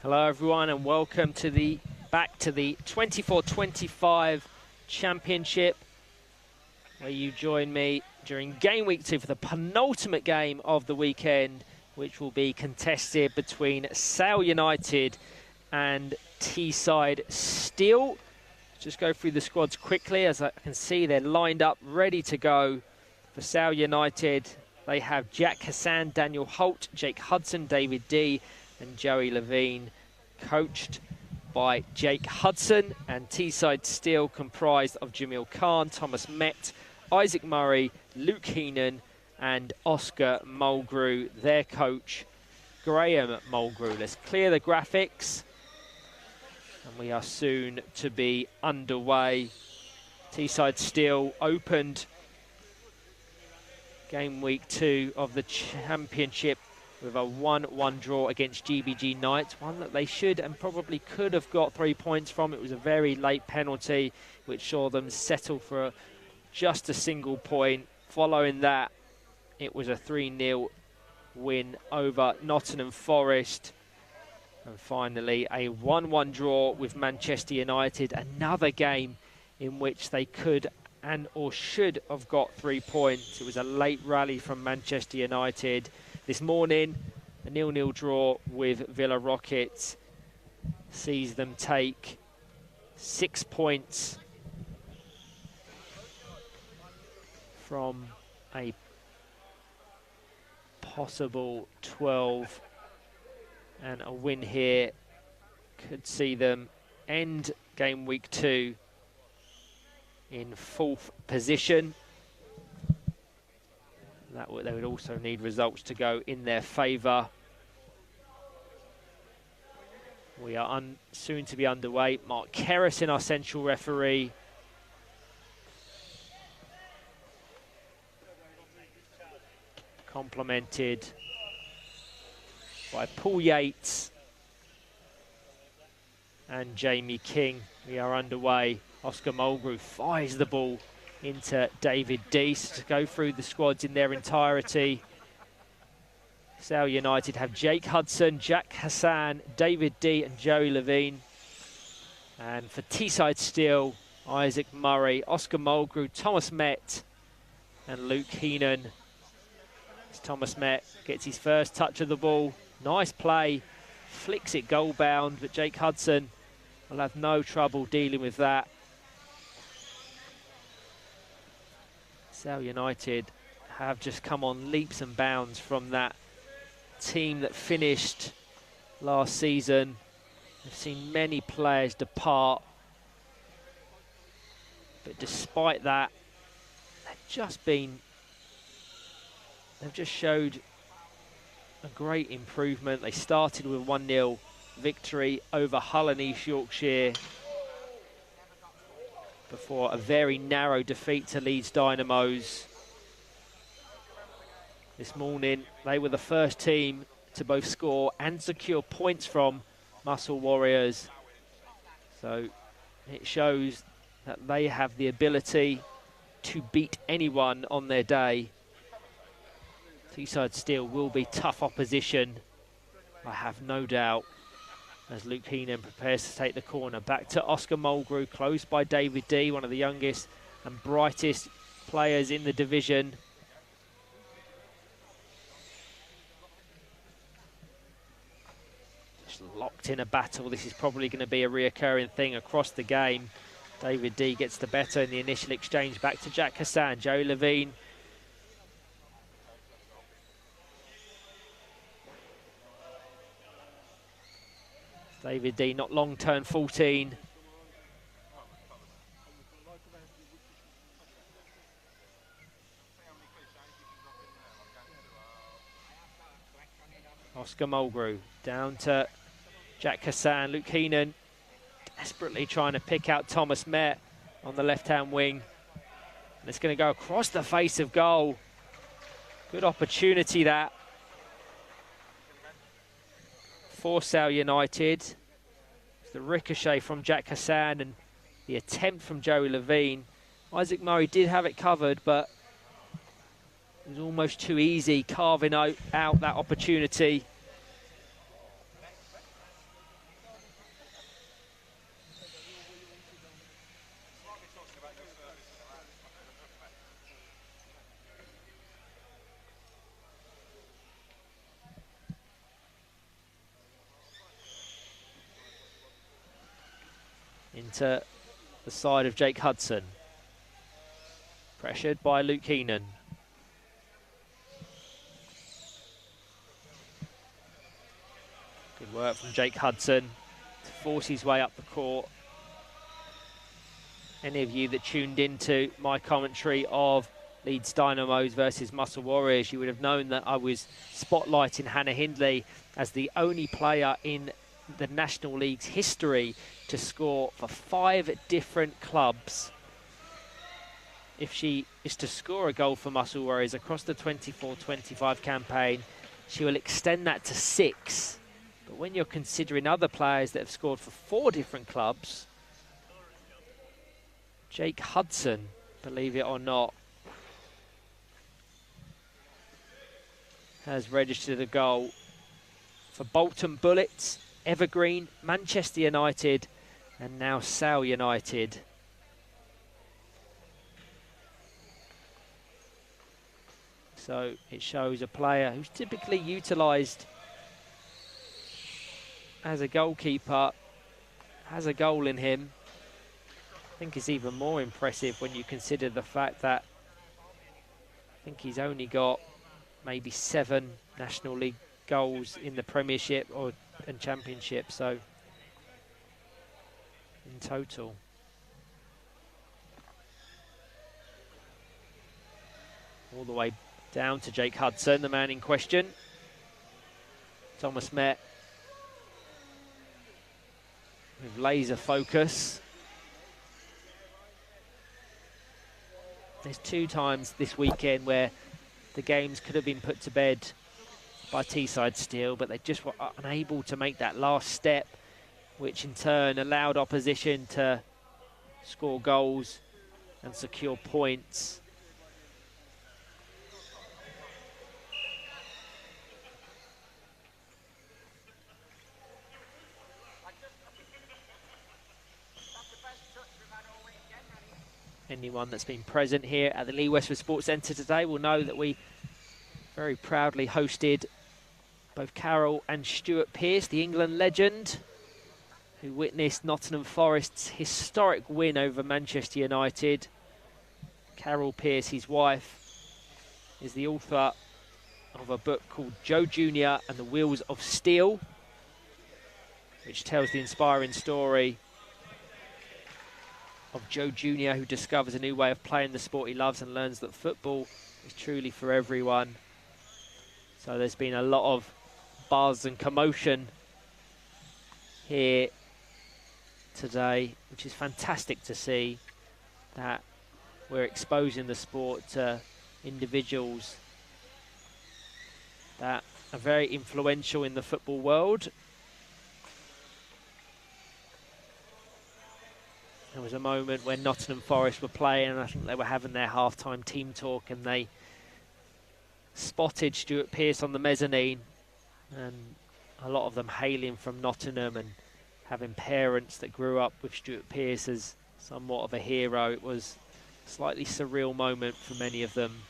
Hello everyone and welcome to back to the 24-25 Championship, where you join me during game week 2 for the penultimate game of the weekend, which will be contested between Sale United and Teesside Steel. Just go through the squads quickly. As I can see, they're lined up ready to go. For Sale United, they have Jack Hassan, Daniel Holt, Jake Hudson, David D and Joey Levine, coached by Jake Hudson. And Teesside Steel comprised of Jamil Khan, Thomas Met, Isaac Murray, Luke Heenan and Oscar Mulgrew, their coach, Graham Mulgrew. Let's clear the graphics and we are soon to be underway. Teesside Steel opened game week 2 of the Championship with a 1-1 draw against GBG Knights, one that they should and probably could have got 3 points from. It was a very late penalty which saw them settle for just a single point. Following that, it was a 3-0 win over Nottingham Forest. And finally, a 1-1 draw with Manchester United, another game in which they could and or should have got 3 points. It was a late rally from Manchester United. This morning, a 0-0 draw with Villa Rockets sees them take 6 points from a possible 12, and a win here could see them end game week 2 in 4th position. They would also need results to go in their favour. We are soon to be underway. Mark Kerris in our central referee. Complemented by Paul Yates and Jamie King. We are underway. Oscar Mulgrew fires the ball into David D. To go through the squads in their entirety, Sale United have Jake Hudson, Jack Hassan, David D and Joey Levine. And for Teesside Steel, Isaac Murray, Oscar Mulgrew, Thomas Met and Luke Heenan. As Thomas Met gets his first touch of the ball. Nice play, flicks it goal bound, but Jake Hudson will have no trouble dealing with that. Sale United have just come on leaps and bounds from that team that finished last season. They've seen many players depart, but despite that, they've just showed a great improvement. They started with 1-0 victory over Hull and East Yorkshire before a very narrow defeat to Leeds Dynamos. This morning, they were the first team to both score and secure points from Muscle Warriors. So it shows that they have the ability to beat anyone on their day. Teesside Steel will be tough opposition, I have no doubt, as Luke Heenan prepares to take the corner. Back to Oscar Mulgrew, closed by David D, one of the youngest and brightest players in the division. Just locked in a battle. This is probably going to be a reoccurring thing across the game. David D gets the better in the initial exchange. Back to Jack Hassan, Joey Levine. David D not long turned 14. Oscar Mulgrew down to Jack Hassan. Luke Heenan desperately trying to pick out Thomas Met on the left-hand wing. And it's going to go across the face of goal. Good opportunity that for Sale United. The ricochet from Jack Hassan and the attempt from Joey Levine. Isaac Murray did have it covered, but it was almost too easy carving out that opportunity. into the side of Jake Hudson. Pressured by Luke Keenan. Good work from Jake Hudson to force his way up the court. Any of you that tuned into my commentary of Leeds Dynamos versus Muscle Warriors, you would have known that I was spotlighting Hannah Hindley as the only player in the National League's history to score for 5 different clubs. If she is to score a goal for Muscle Warriors across the 24-25 campaign, she will extend that to 6. But when you're considering other players that have scored for 4 different clubs, Jake Hudson, believe it or not, has registered a goal for Bolton Bullets, Evergreen, Manchester United, and now Sale United. So it shows a player who's typically utilised as a goalkeeper has a goal in him. I think it's even more impressive when you consider the fact that I think he's only got maybe 7 National League goals in the Premiership and Championship, so in total. All the way down to Jake Hudson, the man in question. Thomas Met with laser focus. There's 2 times this weekend where the games could have been put to bed by Teesside Steel, but they just were unable to make that last step, which in turn allowed opposition to score goals and secure points. Anyone that's been present here at the Lee Westwood Sports Centre today will know that we very proudly hosted both Carol and Stuart Pearce, the England legend, who witnessed Nottingham Forest's historic win over Manchester United. Carol Pearce, his wife, is the author of a book called Joe Jr. and the Wheels of Steel, which tells the inspiring story of Joe Jr., who discovers a new way of playing the sport he loves and learns that football is truly for everyone. So there's been a lot of buzz and commotion here today, which is fantastic to see, that we're exposing the sport to individuals that are very influential in the football world. There was a moment when Nottingham Forest were playing, and I think they were having their half-time team talk, and they spotted Stuart Pearce on the mezzanine, and a lot of them hailing from Nottingham and having parents that grew up with Stuart Pearce as somewhat of a hero. It was a slightly surreal moment for many of them.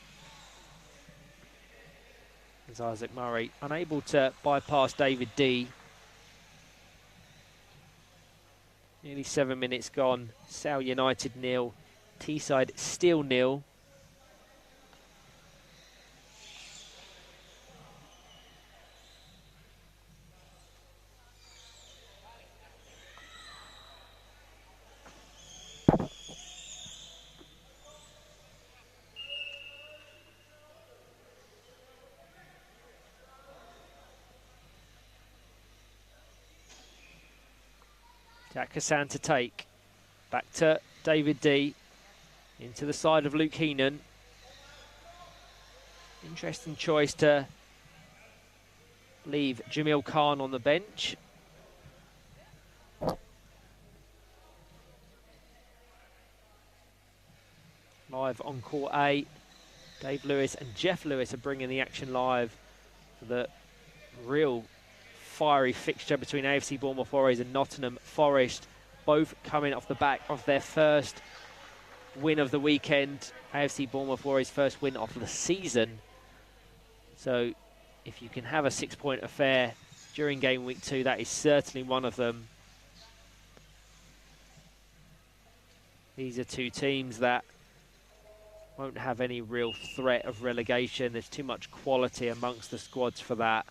As Isaac Murray unable to bypass David D. Nearly 7 minutes gone. Sale United 0, Teesside still 0. Jack Hassan to take. Back to David D. Into the side of Luke Heenan. Interesting choice to leave Jamil Khan on the bench. Live on court A. Dave Lewis and Jeff Lewis are bringing the action live for the real fiery fixture between AFC Bournemouth Warriors and Nottingham Forest, both coming off the back of their first win of the weekend. AFC Bournemouth Warriors' first win of the season. So if you can have a 6-point affair during game week 2, that is certainly one of them. These are two teams that won't have any real threat of relegation. There's too much quality amongst the squads for that.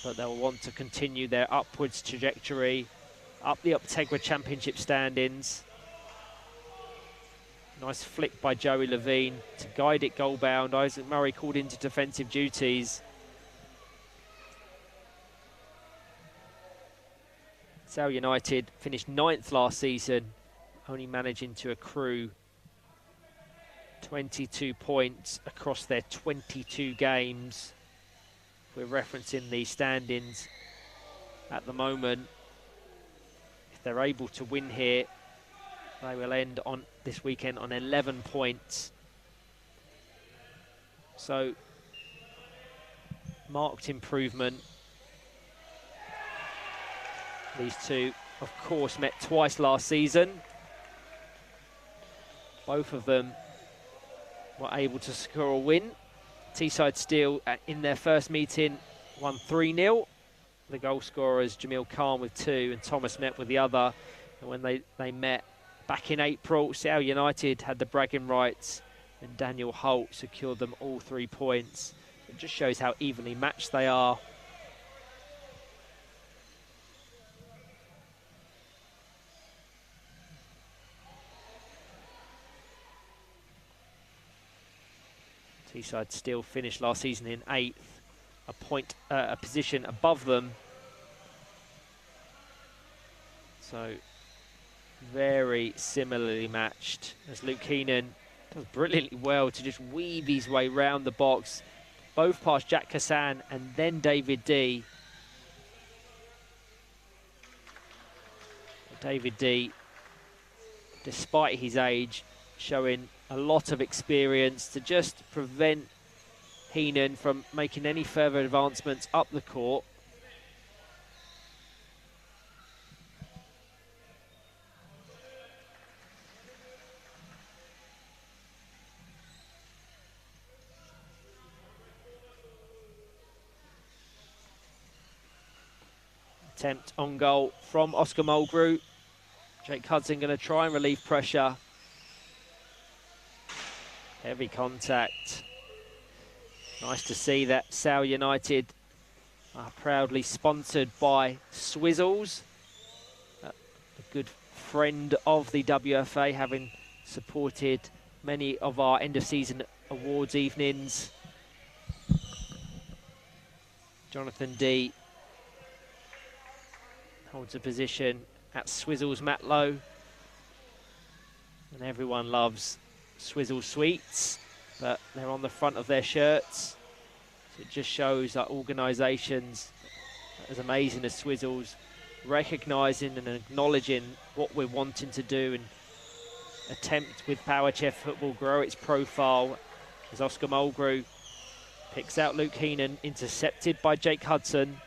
But they'll want to continue their upwards trajectory up the Optegra Championship standings. Nice flick by Joey Levine to guide it goal bound. Isaac Murray called into defensive duties. Sale United finished 9th last season, only managing to accrue 22 points across their 22 games. We're referencing the standings at the moment. If they're able to win here, they will end on this weekend on 11 points. So, marked improvement. These two, of course, met twice last season. Both of them were able to score a win. Teesside Steel, in their first meeting, won 3-0. The goal scorers, Jamil Khan with 2 and Thomas Met with the other. And when they met back in April, Sale United had the bragging rights and Daniel Holt secured them all 3 points. It just shows how evenly matched they are. Teesside Steel finished last season in 8th, a position above them. So very similarly matched, as Luke Keenan does brilliantly well to just weave his way round the box, both past Jack Hassan and then David D. David D, despite his age, showing a lot of experience to just prevent Heenan from making any further advancements up the court. Attempt on goal from Oscar Mulgrew. Jake Hudson going to try and relieve pressure. Heavy contact. Nice to see that Sale United are proudly sponsored by Swizzles, a good friend of the WFA, having supported many of our end-of-season awards evenings. Jonathan D holds a position at Swizzles Matlow, and everyone loves Swizzle Sweets, but they're on the front of their shirts. So it just shows that organisations as amazing as Swizzles recognising and acknowledging what we're wanting to do and attempt with Power Chair Football grow its profile, as Oscar Mulgrew picks out Luke Heenan, intercepted by Jake Hudson.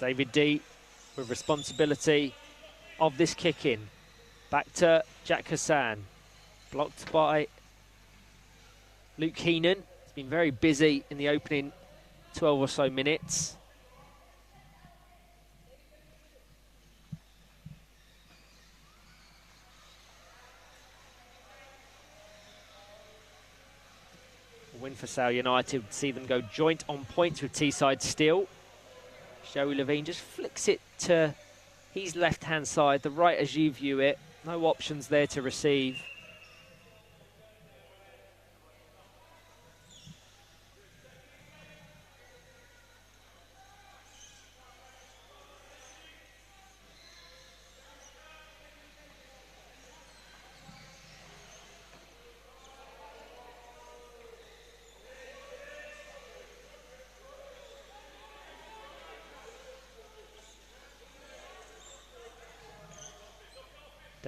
David D with responsibility of this kick-in. Back to Jack Hassan. Blocked by Luke Heenan. He's been very busy in the opening 12 or so minutes. A win for Sale United would see them go joint on points with Teesside Steel. Joey Levine just flicks it to his left-hand side, the right as you view it. No options there to receive.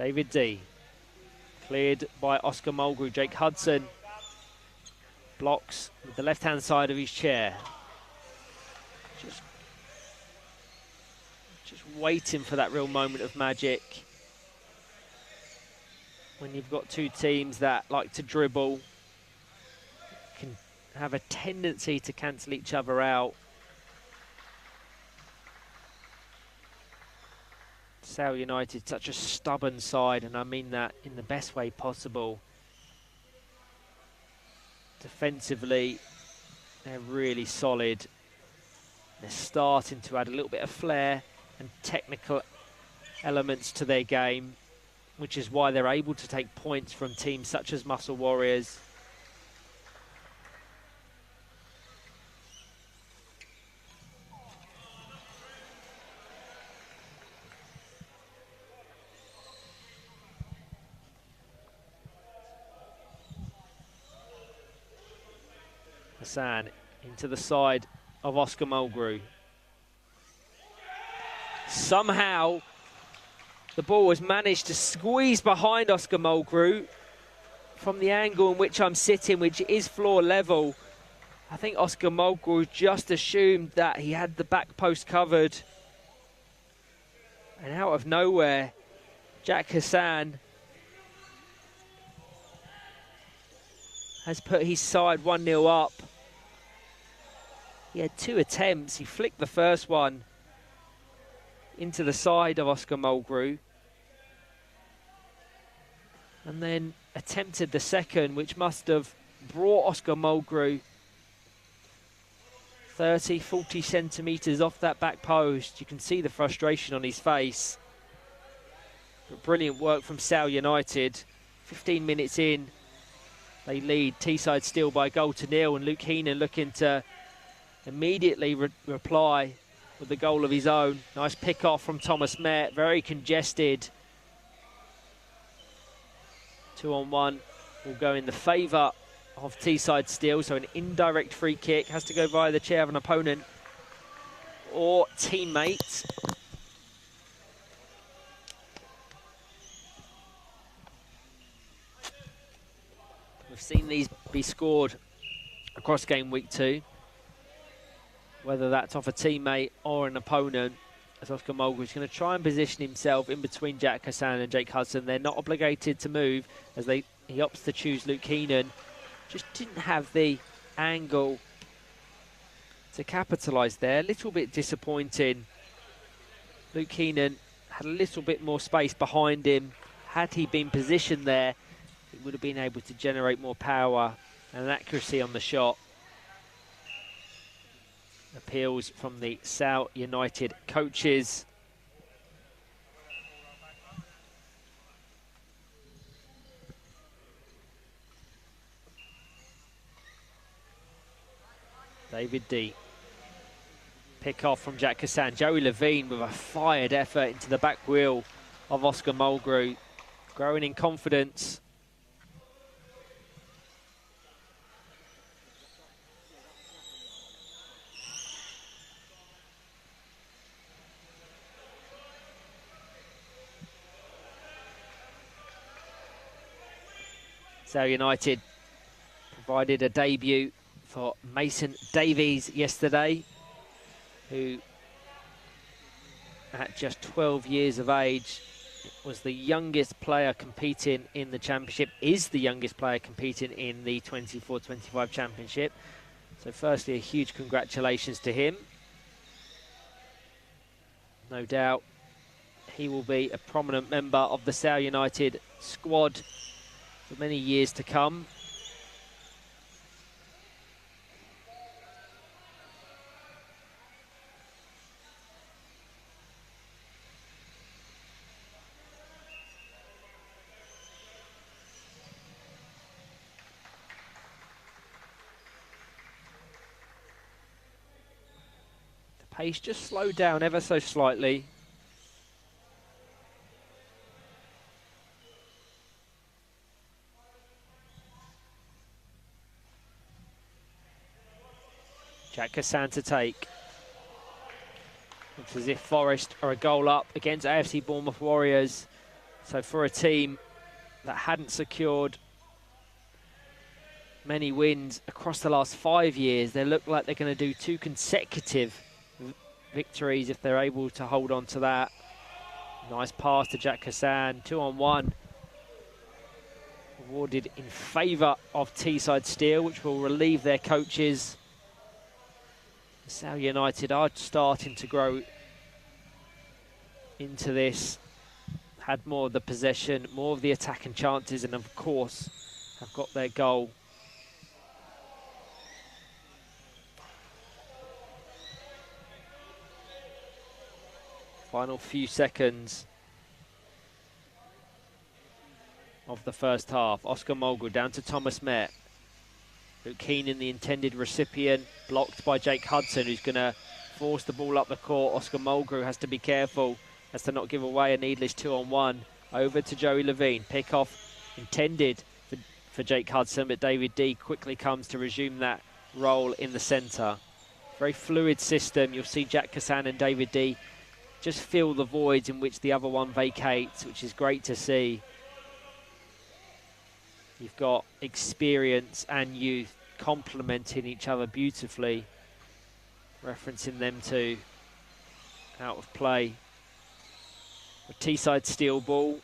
David D. Cleared by Oscar Mulgrew. Jake Hudson blocks with the left-hand side of his chair. Just waiting for that real moment of magic. When you've got two teams that like to dribble, can have a tendency to cancel each other out. Sale United, such a stubborn side, and I mean that in the best way possible. Defensively, they're really solid. They're starting to add a little bit of flair and technical elements to their game, which is why they're able to take points from teams such as Muscle Warriors. Hassan into the side of Oscar Mulgrew. Somehow, the ball has managed to squeeze behind Oscar Mulgrew from the angle in which I'm sitting, which is floor level. I think Oscar Mulgrew just assumed that he had the back post covered. And out of nowhere, Jack Hassan has put his side 1-0 up. He had two attempts. He flicked the first one into the side of Oscar Mulgrew, and then attempted the second, which must have brought Oscar Mulgrew 30, 40 centimetres off that back post. You can see the frustration on his face. But brilliant work from Sale United. 15 minutes in, they lead Teesside still by 1-0, and Luke Heenan looking to immediately reply with the goal of his own. Nice pick off from Thomas Met, very congested. 2-on-1 will go in the favour of Teesside still, so an indirect free kick has to go via the chair of an opponent or teammate. We've seen these be scored across game week 2. Whether that's off a teammate or an opponent, as Oscar Mulgrew is going to try and position himself in between Jack Hassan and Jake Hudson. They're not obligated to move, as he opts to choose Luke Heenan. Just didn't have the angle to capitalise there. A little bit disappointing. Luke Heenan had a little bit more space behind him. Had he been positioned there, he would have been able to generate more power and accuracy on the shot. Appeals from the Sale United coaches. David D. Pick off from Jack Hassan. Joey Levine with a fired effort into the back wheel of Oscar Mulgrew. Growing in confidence. Sale United provided a debut for Mason Davies yesterday, who at just 12 years of age was the youngest player competing in the championship, is the youngest player competing in the 24-25 championship. So firstly, a huge congratulations to him. No doubt he will be a prominent member of the Sale United squad for many years to come. The pace just slowed down ever so slightly. Jack Hassan to take. Looks as if Forest are a goal up against AFC Bournemouth Warriors. So for a team that hadn't secured many wins across the last 5 years, they look like they're going to do 2 consecutive victories if they're able to hold on to that. Nice pass to Jack Hassan, 2-on-1. Awarded in favour of Teesside Steel, which will relieve their coaches. Sale United are starting to grow into this. Had more of the possession, more of the attacking chances, and of course have got their goal. Final few seconds of the first half. Oscar Mulgrew down to Thomas Met. Luke Keenan, the intended recipient, blocked by Jake Hudson, who's going to force the ball up the court. Oscar Mulgrew has to be careful, has to not give away a needless 2-on-1. Over to Joey Levine. Pick off intended for Jake Hudson, but David D quickly comes to resume that role in the centre. Very fluid system. You'll see Jack Hassan and David D just fill the voids in which the other one vacates, which is great to see. You've got experience and youth complementing each other beautifully, referencing them to out of play. A Teesside Steel ball.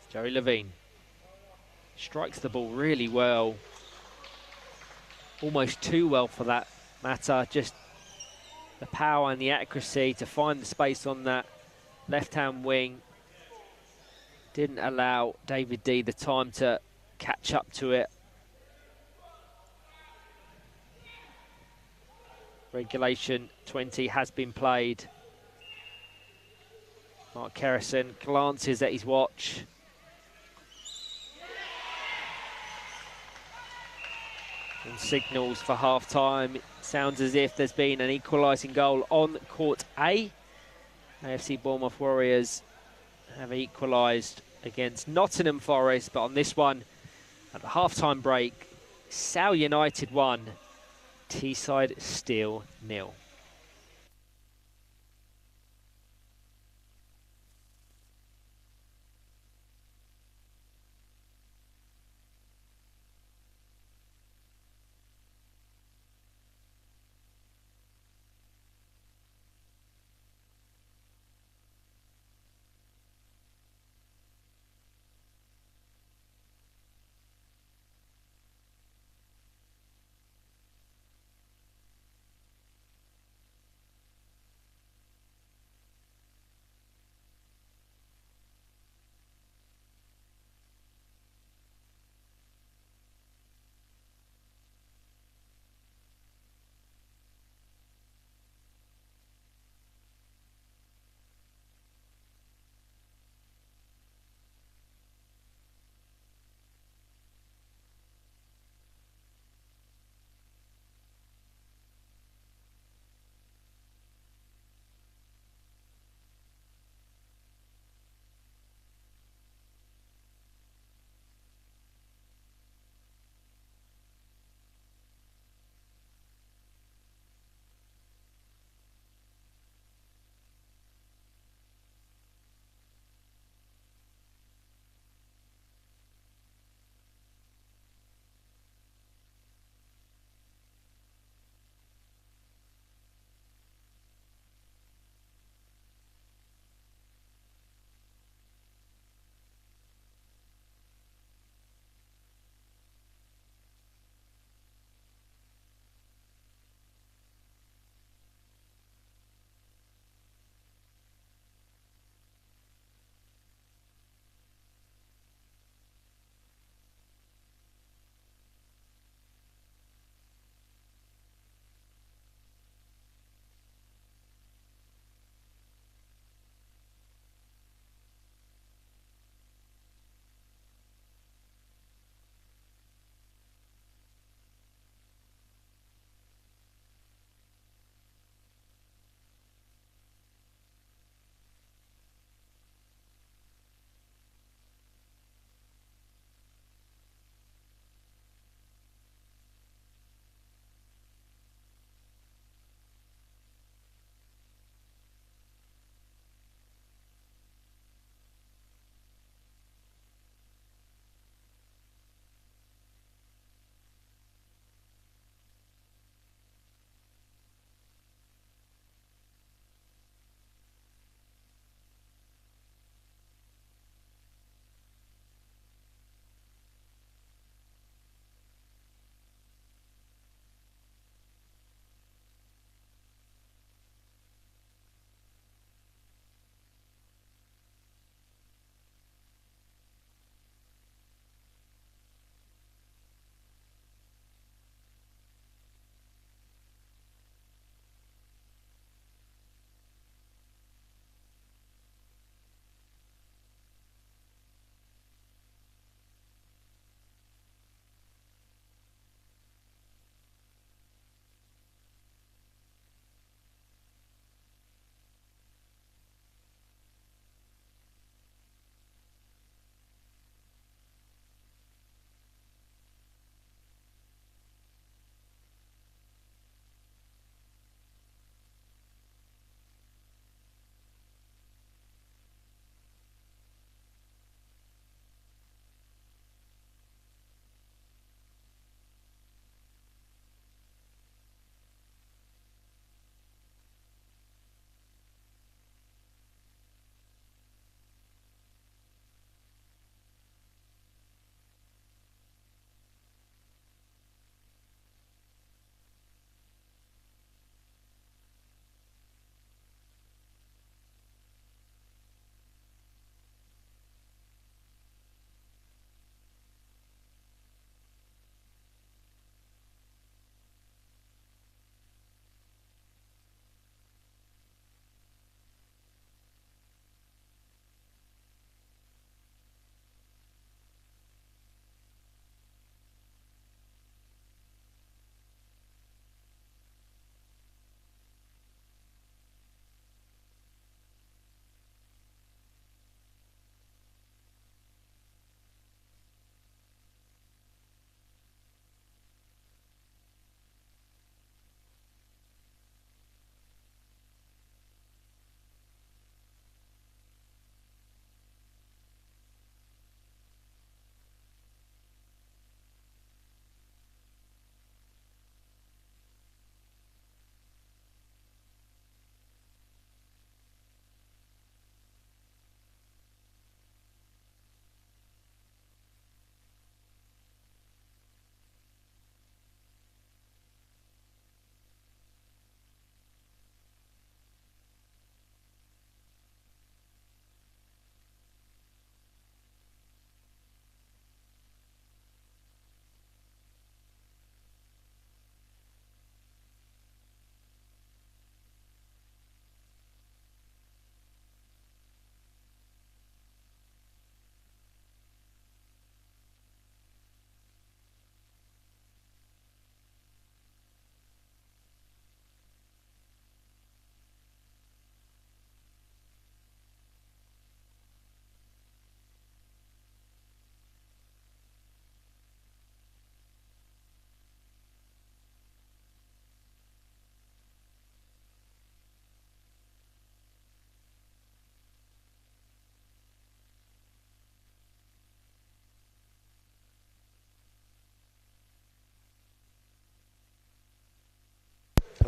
Joey Levine strikes the ball really well, almost too well for that matter. Just the power and the accuracy to find the space on that left-hand wing. Didn't allow David D the time to catch up to it. Regulation 20 has been played. Mark Kerrison glances at his watch. And signals for half-time. It sounds as if there's been an equalising goal on court A. AFC Bournemouth Warriors have equalised against Nottingham Forest, but on this one, at the half-time break, Sale United 1, Teesside Steel 0.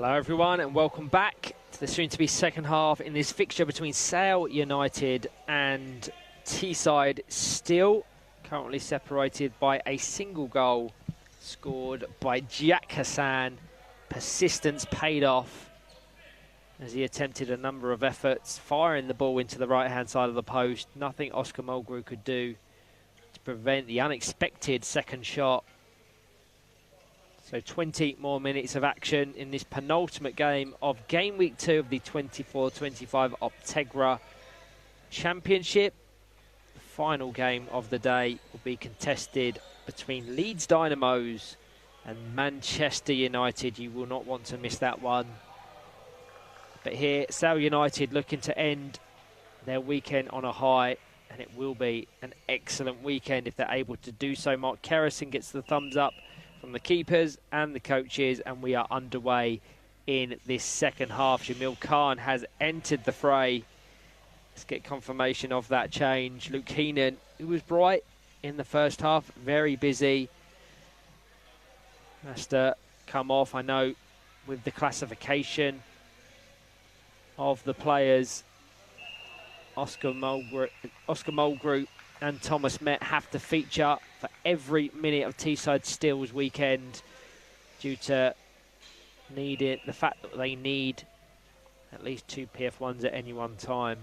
Hello everyone and welcome back to the soon-to-be second half in this fixture between Sale United and Teesside, still currently separated by a single goal scored by Jack Hassan. Persistence paid off as he attempted a number of efforts, firing the ball into the right-hand side of the post. Nothing Oscar Mulgrew could do to prevent the unexpected second shot. So 20 more minutes of action in this penultimate game of game week 2 of the 24-25 Optegra Championship. The final game of the day will be contested between Leeds Dynamos and Manchester United. You will not want to miss that one. But here, Sale United looking to end their weekend on a high, and it will be an excellent weekend if they're able to do so. Mark Kerrison gets the thumbs up from the keepers and the coaches, and we are underway in this second half. Jamil Khan has entered the fray. Let's get confirmation of that change. Luke Heenan, who was bright in the first half, very busy, has to come off. I know with the classification of the players, Oscar Mulgrew and Thomas Met have to feature for every minute of Teesside Steel's weekend due to the fact that they need at least 2 PF1s at any one time.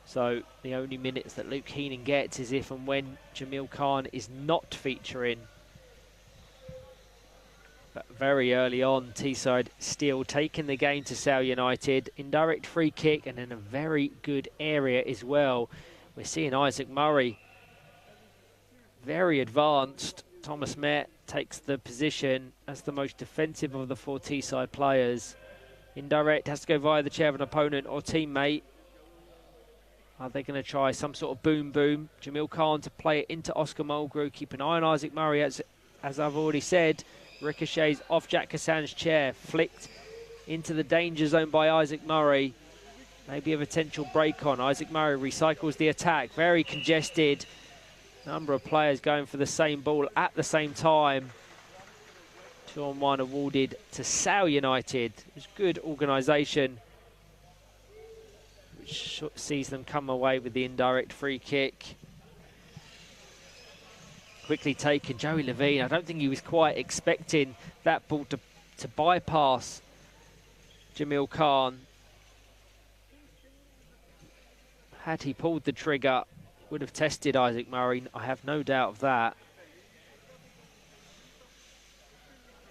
So the only minutes that Luke Heenan gets is if and when Jamil Khan is not featuring. But very early on, Teesside Steel taking the game to Sale United. Indirect free kick and in a very good area as well. We're seeing Isaac Murray very advanced. Thomas Met takes the position as the most defensive of the 4 Teesside players. Indirect has to go via the chair of an opponent or teammate. Are they going to try some sort of boom? Jamil Khan to play it into Oscar Mulgrew. Keep an eye on Isaac Murray, as I've already said. Ricochets off Jack Hassan's chair, flicked into the danger zone by Isaac Murray. Maybe a potential break on. Isaac Murray recycles the attack, very congested. Number of players going for the same ball at the same time. 2-on-1 awarded to Sale United. It was good organisation, which sees them come away with the indirect free kick. Quickly taken, Joey Levine. I don't think he was quite expecting that ball to bypass Jamil Khan. Had he pulled the trigger, would have tested Isaac Murray. I have no doubt of that.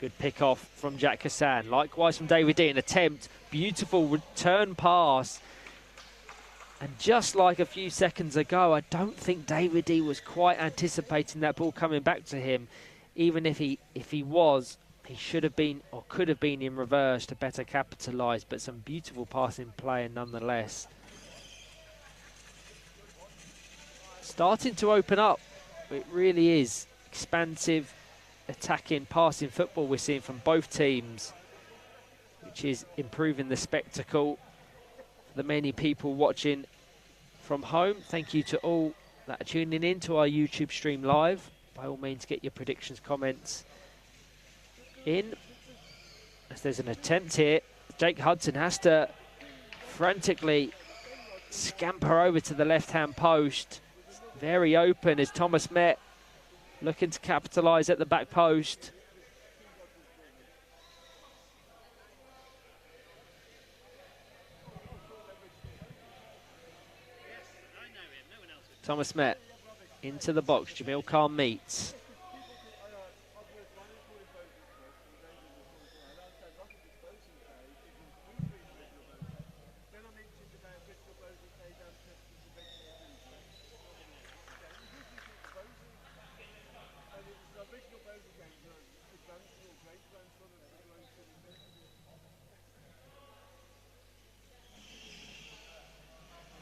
Good pick off from Jack Hassan. Likewise from David D. An attempt, beautiful return pass. And just like a few seconds ago, I don't think David D was quite anticipating that ball coming back to him. Even if he was, he should have been or could have been in reverse to better capitalise. But some beautiful passing play nonetheless. Starting to open up. It really is expansive, attacking, passing football we're seeing from both teams, which is improving the spectacle for the many people watching from home. Thank you to all that are tuning in to our YouTube stream live. By all means, get your predictions, comments in. As there's an attempt here, Jake Hudson has to frantically scamper over to the left-hand post. Very open as Thomas Met looking to capitalise at the back post. Thomas Met into the box. Jamil Khan meets.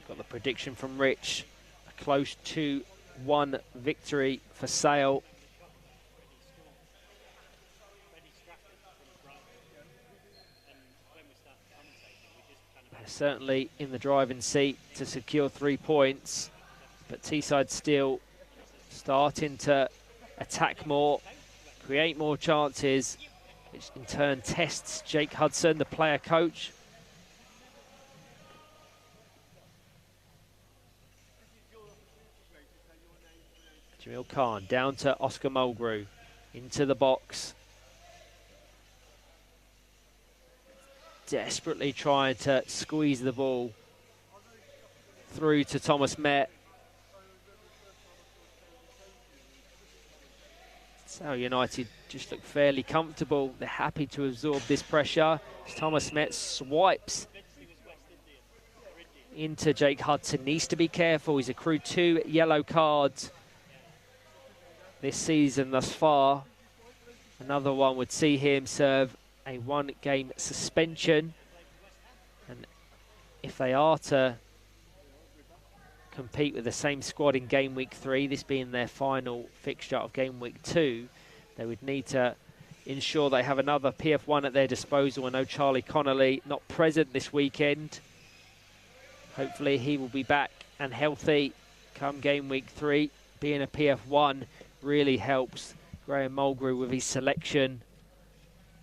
Got the prediction from Rich. A close 2-1 victory for Sale. They're certainly in the driving seat to secure 3 points, but Teesside still starting to attack more, create more chances, which in turn tests Jake Hudson, the player coach. Jamil Khan down to Oscar Mulgrew, into the box. Desperately trying to squeeze the ball through to Thomas Met. Sale United just look fairly comfortable. They're happy to absorb this pressure. As Thomas Met swipes into Jake Hudson. Needs to be careful. He's accrued 2 yellow cards this season thus far. Another one would see him serve a 1-game suspension. And if they are to compete with the same squad in game week 3, this being their final fixture of game week 2, they would need to ensure they have another PF1 at their disposal. I know Charlie Connolly not present this weekend. Hopefully he will be back and healthy come game week 3. Being a PF1 really helps Graham Mulgrew with his selection.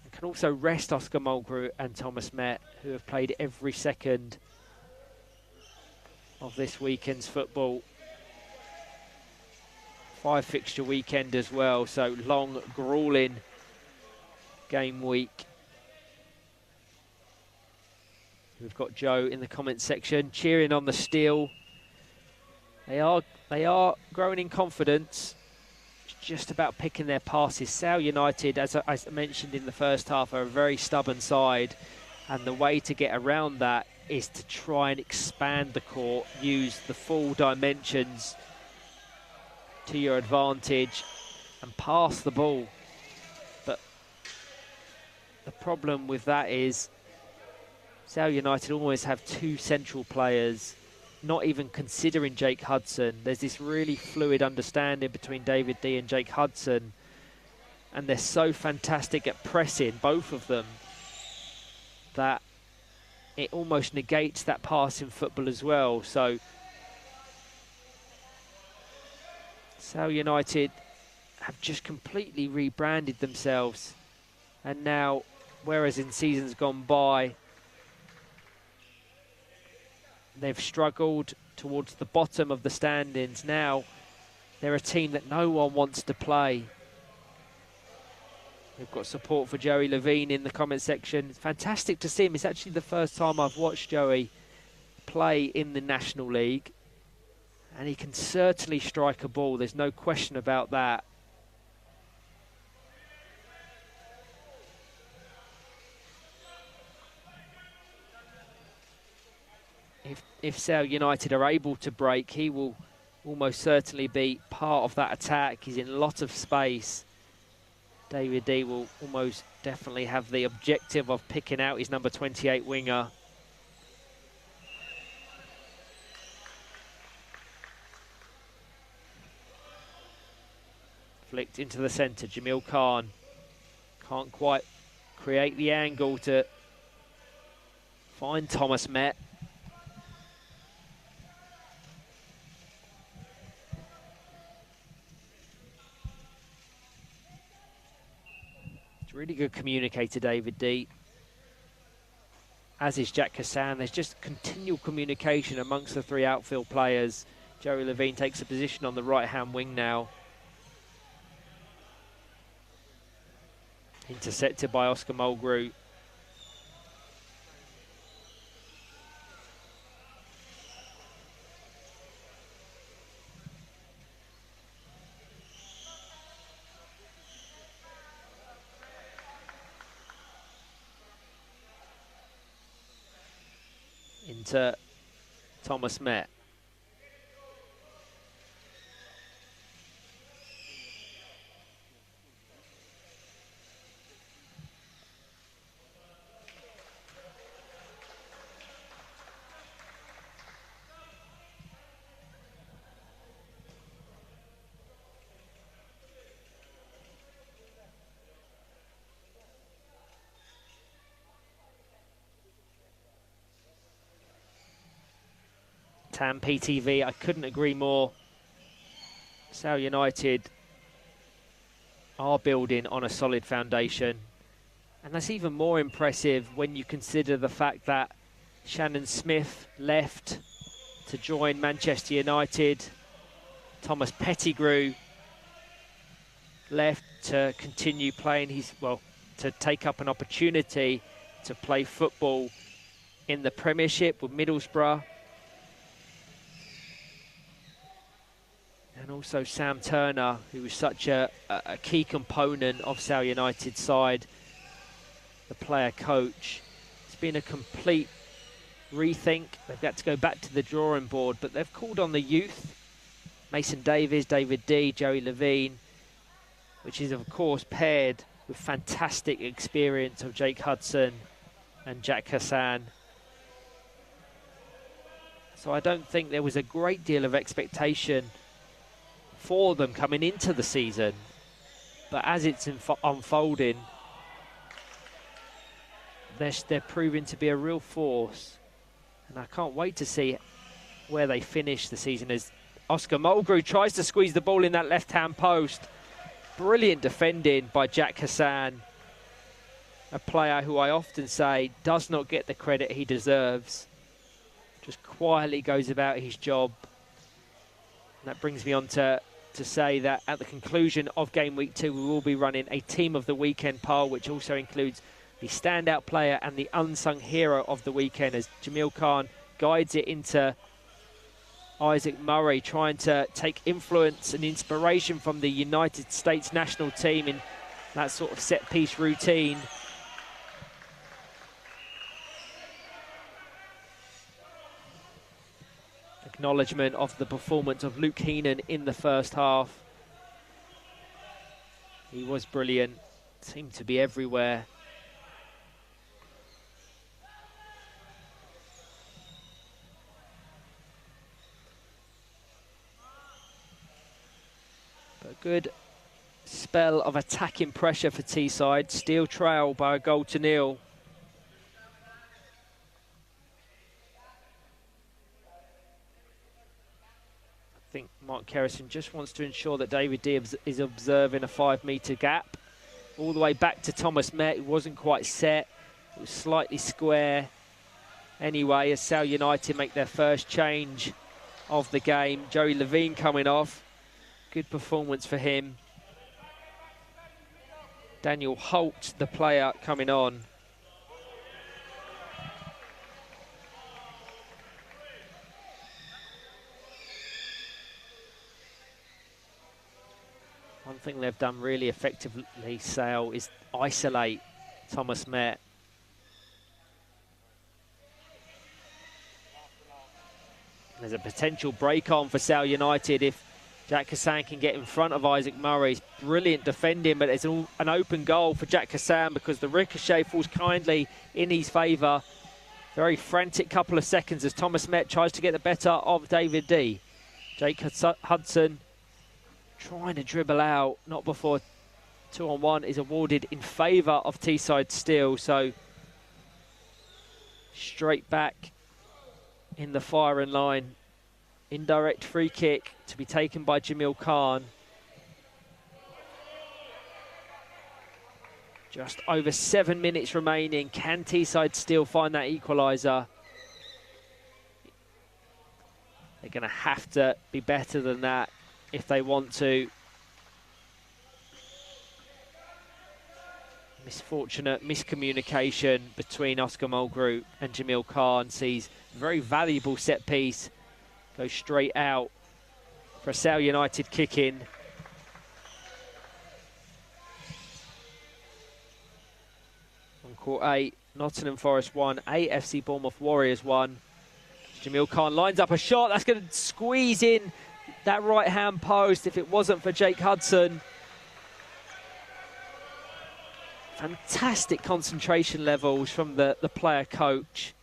And can also rest Oscar Mulgrew and Thomas Met, who have played every second of this weekend's football. 5-fixture weekend as well, so long, grueling game week. We've got Joe in the comment section cheering on the Steel. They are growing in confidence. It's just about picking their passes. Sale United, as I mentioned in the first half, are a very stubborn side, and the way to get around that is to try and expand the court, use the full dimensions to your advantage and pass the ball. But the problem with that is Sale United always have 2 central players, not even considering Jake Hudson. There's this really fluid understanding between David D and Jake Hudson, and they're so fantastic at pressing, both of them, that it almost negates that passing football as well. So Sale United have just completely rebranded themselves, and now, whereas in seasons gone by they've struggled towards the bottom of the standings, now they're a team that no one wants to play. We've got support for Joey Levine in the comment section. It's fantastic to see him. It's actually the first time I've watched Joey play in the National League, and he can certainly strike a ball. There's no question about that. If Sale United are able to break, he will almost certainly be part of that attack. He's in a lot of space. David D will almost definitely have the objective of picking out his number 28 winger. Flicked into the centre, Jamil Khan. Can't quite create the angle to find Thomas Met. Really good communicator, David D. As is Jack Hassan. There's just continual communication amongst the 3 outfield players. Joey Levine takes a position on the right-hand wing now. Intercepted by Oscar Mulgrew. Into Thomas Met. Tam PTV, I couldn't agree more. Sale United are building on a solid foundation. And that's even more impressive when you consider the fact that Shannon Smith left to join Manchester United. Thomas Pettigrew left to continue playing to take up an opportunity to play football in the Premiership with Middlesbrough. And also Sam Turner, who was such a key component of Sale United's side, the player coach. It's been a complete rethink. They've got to go back to the drawing board, but they've called on the youth. Mason Davies, David D, Joey Levine, which is of course paired with fantastic experience of Jake Hudson and Jack Hassan. So I don't think there was a great deal of expectation for them coming into the season, but as it's unfolding, they're proving to be a real force, and I can't wait to see where they finish the season as Oscar Mulgrew tries to squeeze the ball in that left-hand post. Brilliant defending by Jack Hassan, a player who I often say does not get the credit he deserves, just quietly goes about his job. And that brings me on to say that at the conclusion of game week 2, we will be running a team of the weekend poll, which also includes the standout player and the unsung hero of the weekend, as Jamil Khan guides it into Isaac Murray, trying to take influence and inspiration from the United States national team in that sort of set-piece routine. Acknowledgement of the performance of Luke Heenan in the first half. He was brilliant, seemed to be everywhere. But good spell of attacking pressure for Teesside. Steel trail by a goal to nil. I think Mark Kerrison just wants to ensure that David D is observing a 5-metre gap. All the way back to Thomas Met, it wasn't quite set. It was slightly square. Anyway, as Sale United make their first change of the game, Joey Levine coming off. Good performance for him. Daniel Holt, the player, coming on. One thing they've done really effectively, Sale, is isolate Thomas Met. There's a potential break on for Sale United if Jack Hassan can get in front of Isaac Murray. It's brilliant defending, but it's an open goal for Jack Hassan because the ricochet falls kindly in his favour. Very frantic couple of seconds as Thomas Met tries to get the better of David D. Jake Hudson trying to dribble out, not before 2-on-1 is awarded in favour of Teesside Steel. So straight back in the firing line. Indirect free kick to be taken by Jamil Khan. Just over 7 minutes remaining. Can Teesside Steel find that equaliser? They're going to have to be better than that if they want to. Misfortunate miscommunication between Oscar Mulgrew and Jamil Khan sees a very valuable set piece go straight out for a Sale United kick in. On court 8, Nottingham Forest 1, AFC Bournemouth Warriors 1. Jamil Khan lines up a shot that's going to squeeze in that right-hand post if it wasn't for Jake Hudson. Fantastic concentration levels from the player coach.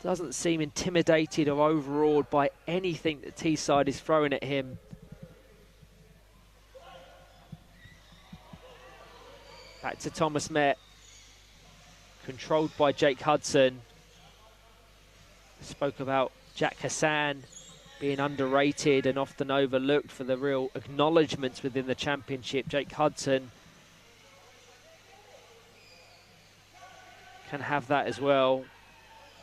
Doesn't seem intimidated or overawed by anything that Teesside is throwing at him. Back to Thomas Met. Controlled by Jake Hudson. Spoke about Jack Hassan being underrated and often overlooked for the real acknowledgements within the championship. Jake Hudson can have that as well.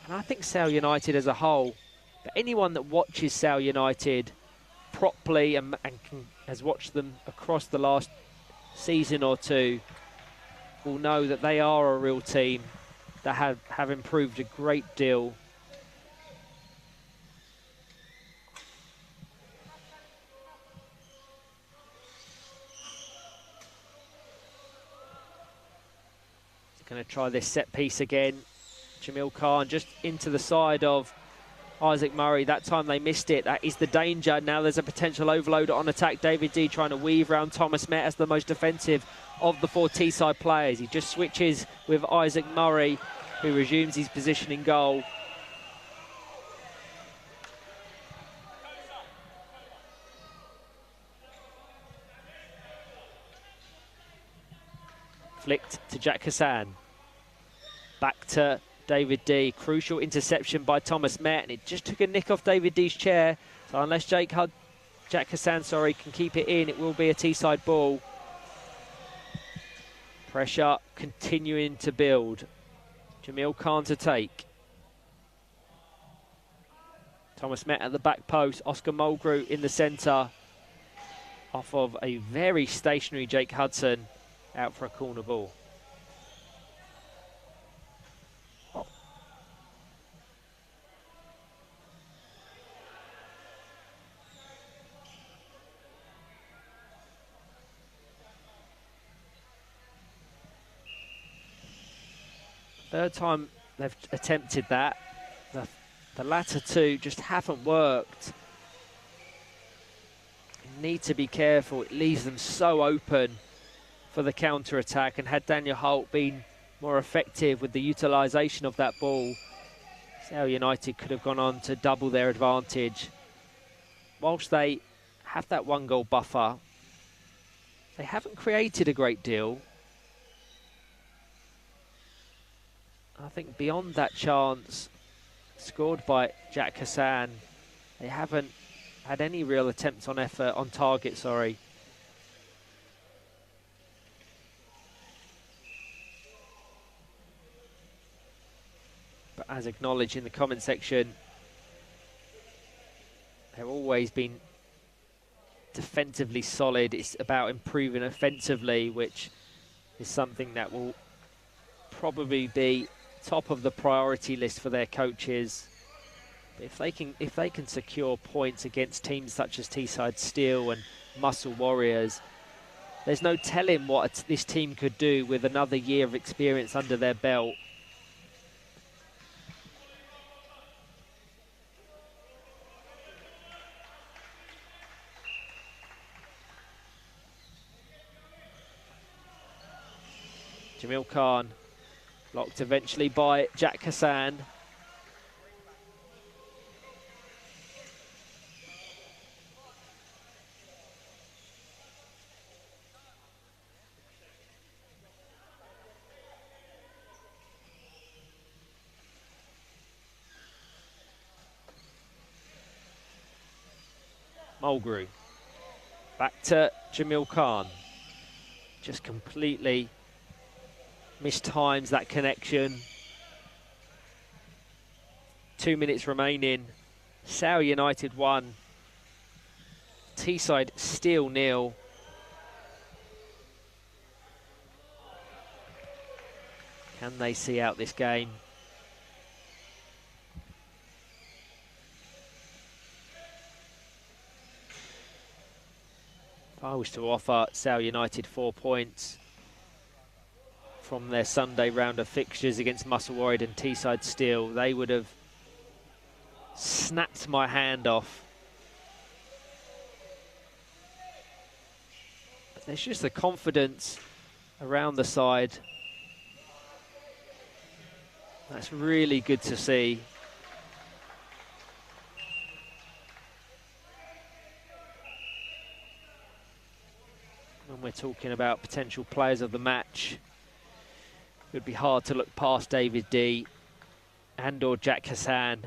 And I think Sale United as a whole, but anyone that watches Sale United properly and has watched them across the last season or two will know that they are a real team that have improved a great deal. Going to try this set piece again. Jamil Khan just into the side of Isaac Murray. That time they missed it. That is the danger. Now there's a potential overload on attack. David D trying to weave around Thomas Met as the most defensive of the 4 Teesside players. He just switches with Isaac Murray, who resumes his position in goal. Flicked to Jack Hassan. Back to David D. Crucial interception by Thomas Met, and it just took a nick off David D's chair. So unless Jack Hassan, can keep it in, it will be a Teesside ball. Pressure continuing to build. Jamil Khan to take. Thomas Met at the back post. Oscar Mulgrew in the centre. Off of a very stationary Jake Hudson. Out for a corner ball. Third time they've attempted that. The latter two just haven't worked. You need to be careful. It leaves them so open for the counter-attack, and had Daniel Holt been more effective with the utilisation of that ball, Sale United could have gone on to double their advantage. Whilst they have that 1-goal buffer, they haven't created a great deal. I think beyond that chance scored by Jack Hassan, they haven't had any real attempts on effort, on target, sorry. But as acknowledged in the comment section, they've always been defensively solid. It's about improving offensively, which is something that will probably be top of the priority list for their coaches. But if they can secure points against teams such as Teesside Steel and Muscle Warriors, there's no telling what this team could do with another year of experience under their belt. Jamil Khan, blocked eventually by Jack Hassan. Mulgrew, back to Jamil Khan, just completely mistimes that connection. 2 minutes remaining. Sale United 1. Teesside Steel 0. Can they see out this game? If I was to offer Sale United 4 points from their Sunday round of fixtures against Muscle Warrior and Teesside Steel, they would have snapped my hand off. But there's just the confidence around the side. That's really good to see. When we're talking about potential players of the match, it would be hard to look past David D and or Jack Hassan.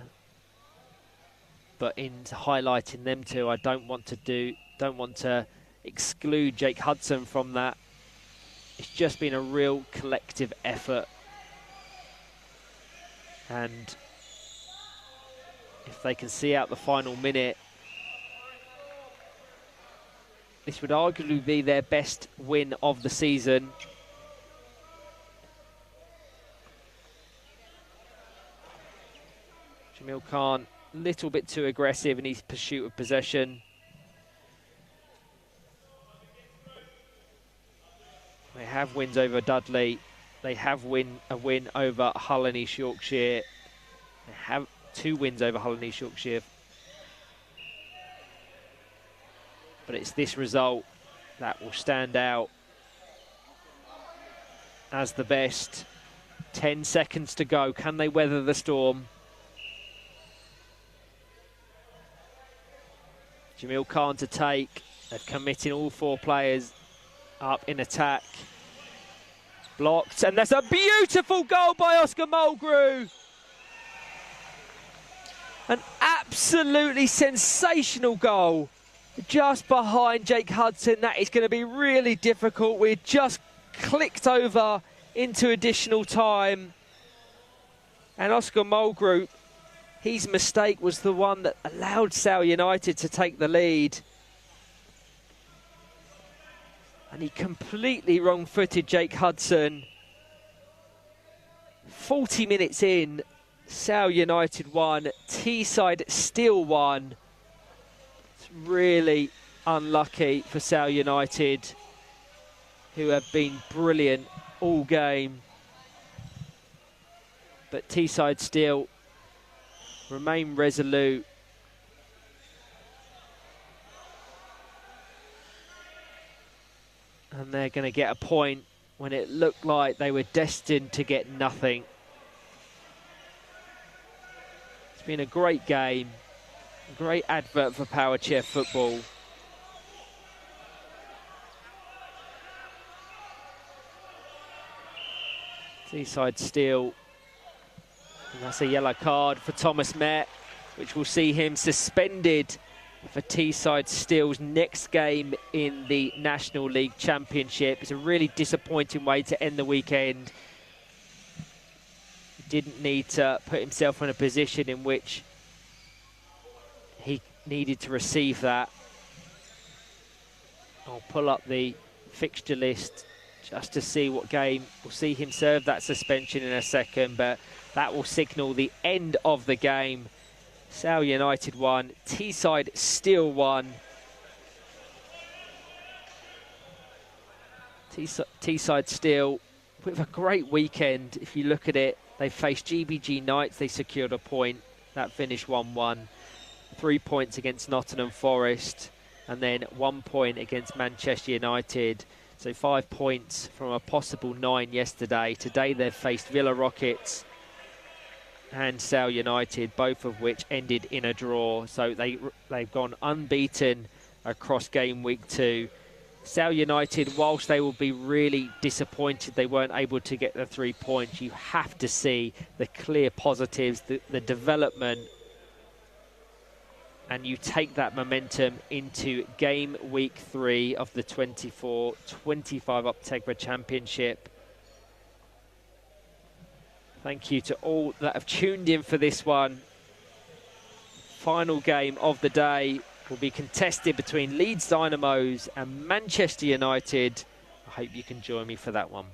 but in highlighting them two, I don't want to exclude Jake Hudson from that. It's just been a real collective effort. And if they can see out the final minute, this would arguably be their best win of the season. Jamil Khan, a little bit too aggressive in his pursuit of possession. They have wins over Dudley. They have a win over Hull and East Yorkshire. They have 2 wins over Hull and East Yorkshire. But it's this result that will stand out as the best. 10 seconds to go. Can they weather the storm? Jamil Khan to take. They're committing all 4 players up in attack. Blocked, and there's a beautiful goal by Oscar Mulgrew. An absolutely sensational goal. Just behind Jake Hudson. That is going to be really difficult. We're just clicked over into additional time. And Oscar Mulgrew, his mistake was the one that allowed Sale United to take the lead. And he completely wrong-footed Jake Hudson. 40 minutes in, Sale United won, Teesside still won. It's really unlucky for Sale United, who have been brilliant all game. But Teesside still remain resolute. And they're going to get a point when it looked like they were destined to get nothing. It's been a great game, a great advert for Power Chair football. Teesside still, and that's a yellow card for Thomas Met, which will see him suspended for Teesside Steel's next game in the National League Championship. It's a really disappointing way to end the weekend. He didn't need to put himself in a position in which he needed to receive that. I'll pull up the fixture list just to see what game. We'll see him serve that suspension in a second, but that will signal the end of the game. Sale United won, Teesside still won. Teesside still with a great weekend. If you look at it, they faced GBG Knights, they secured a point. That finished 1-1. 3 points against Nottingham Forest, and then 1 point against Manchester United. So 5 points from a possible 9 yesterday. Today they've faced Villa Rockets and Sale United, both of which ended in a draw. So they've gone unbeaten across game week 2. Sale United, whilst they will be really disappointed they weren't able to get the 3 points, you have to see the clear positives, the development, and you take that momentum into game week 3 of the 24-25 Optegra Championship. Thank you to all that have tuned in for this one. Final game of the day will be contested between Leeds Dynamos and Manchester United. I hope you can join me for that one.